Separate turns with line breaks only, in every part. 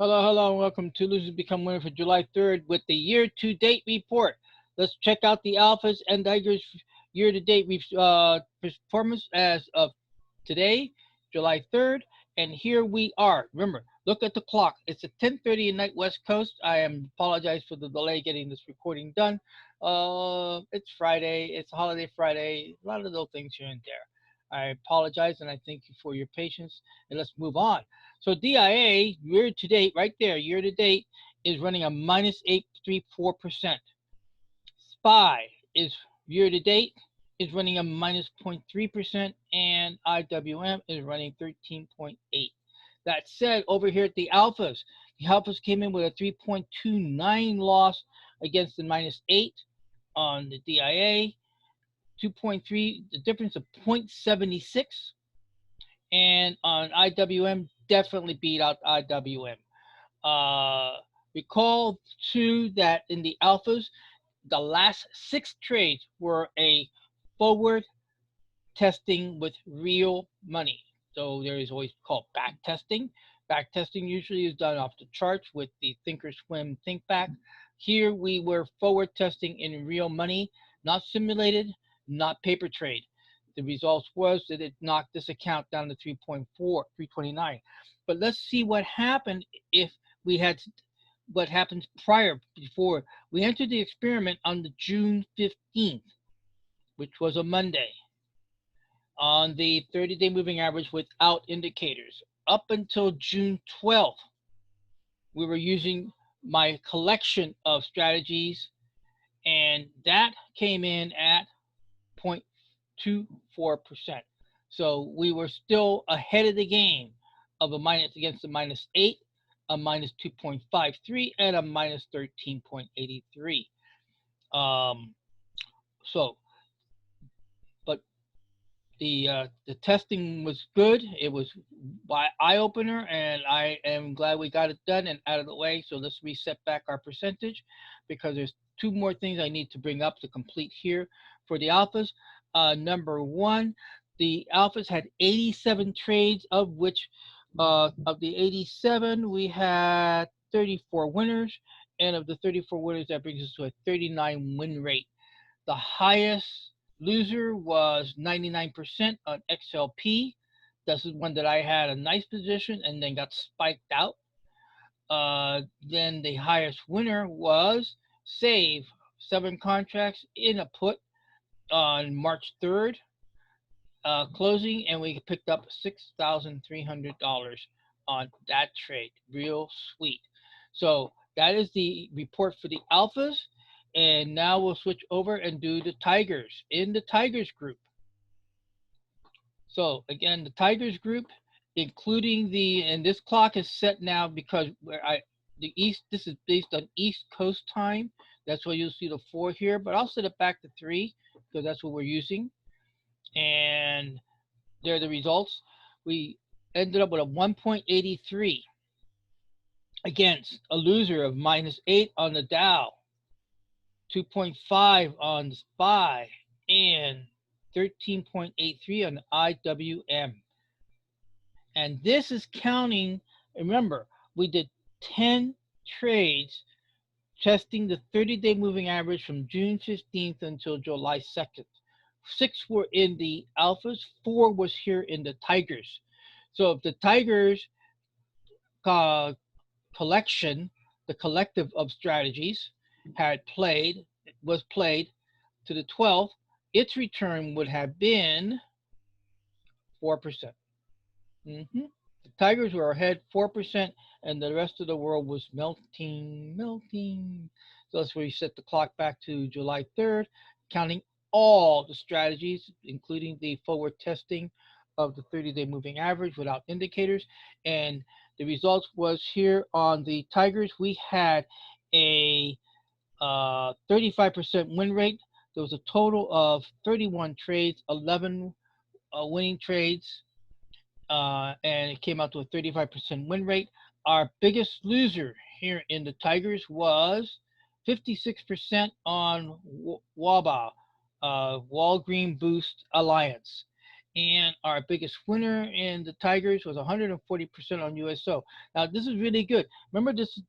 Hello, hello, and welcome to Losers Become Winner for July 3rd with the year-to-date report. Let's check out the Alphas and Tigers year-to-date performance as of today, July 3rd, and here we are. Remember, look at the clock. It's at 10:30 at night West Coast. I am apologize for the delay getting this recording done. It's Friday. It's a holiday Friday. A lot of little things here and there. I apologize and I thank you for your patience. And let's move on. So DIA year to date, right there, year to date is running a minus 8.34%. SPY is year to date is running a minus 0.3%, and IWM is running 13.8. That said, over here at the Alphas came in with a 3.29 loss against the minus 8 on the DIA, 2.3, the difference of 0.76, and on IWM definitely beat out IWM. Uh, Recall too that in the alphas, the last six trades were a forward testing with real money. So there is always called back testing. Back testing usually is done off the charts with the Thinkorswim Think Back. Here we were forward testing in real money, not simulated, not paper trade. The results was that it knocked this account down to 3.4, 329. But let's see what happened if we had what happens prior before we entered the experiment on the June 15th, which was a Monday, on the 30-day moving average without indicators. Up until June 12th, we were using my collection of strategies, and that came in at 0.24%. So we were still ahead of the game of a minus against a minus 8, a minus 2.53, and a minus 13.83. Um, so, but the testing was good. It was eye opener, and I am glad we got it done and out of the way. So let's reset back our percentage because there's two more things I need to bring up to complete here for the alphas. Number one, the alphas had 87 trades, of which of the 87 we had 34 winners, and of the 34 winners that brings us to a 39 win rate. The highest loser was 99% on XLP. This is one that I had a nice position and then got spiked out. Then the highest winner was Save, 7 contracts in a put on March 3rd, closing, and we picked up $6,300 on that trade. Real sweet. So that is the report for the alphas. And now we'll switch over and do the Tigers in the Tigers group. So again, the Tigers group, including and this clock is set now because this is based on East Coast time. That's why you'll see the 4 here, but I'll set it back to 3 because that's what we're using. And there are the results. We ended up with a 1.83 against a loser of minus 8 on the Dow, 2.5 on the SPY, and 13.83 on the IWM. And this is counting, remember, we did 10 trades testing the 30-day moving average from June 15th until July 2nd. 6 were in the alphas, 4 was here in the Tigers. So if the Tigers collection, the collective of strategies, was played to the 12th, its return would have been 4%. The Tigers were ahead 4%, and the rest of the world was melting. So let's reset the clock back to July 3rd, counting all the strategies, including the forward testing of the 30-day moving average without indicators. And the results was here on the Tigers. We had a 35% win rate. There was a total of 31 trades, 11 winning trades, and it came out to a 35% win rate. Our biggest loser here in the Tigers was 56% on WABA, Walgreen Boost Alliance. And our biggest winner in the Tigers was 140% on USO. Now this is really good. Remember this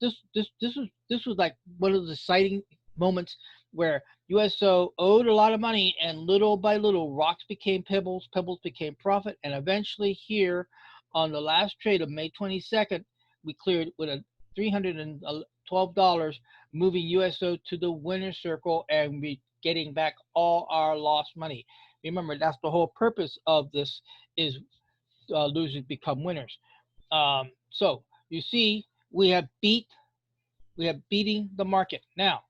was like one of the exciting moments where USO owed a lot of money, and little by little rocks became pebbles, pebbles became profit, and eventually here on the last trade of May 22nd, we cleared with a $312, moving USO to the winner circle, and we getting back all our lost money. Remember, that's the whole purpose of this is losers become winners. So you see, we have beating the market. Now,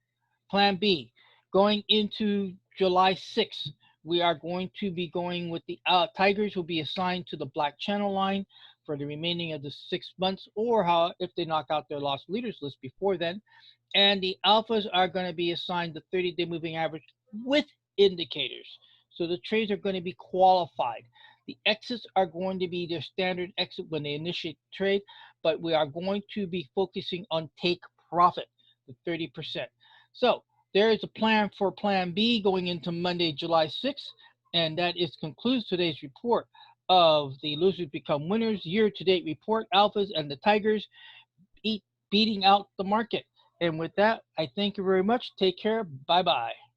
Plan B, going into July 6th, we are going to be going with the Tigers will be assigned to the Black Channel line for the remaining of the 6 months, or how if they knock out their lost leaders list before then. And the alphas are going to be assigned the 30-day moving average with indicators. So the trades are going to be qualified. The exits are going to be their standard exit when they initiate the trade, but we are going to be focusing on take profit, the 30%. So there is a plan for Plan B going into Monday, July 6th, and that is concludes today's report of the Losers Become Winners year-to-date report. Alphas and the Tigers beating out the market. And with that, I thank you very much. Take care. Bye bye.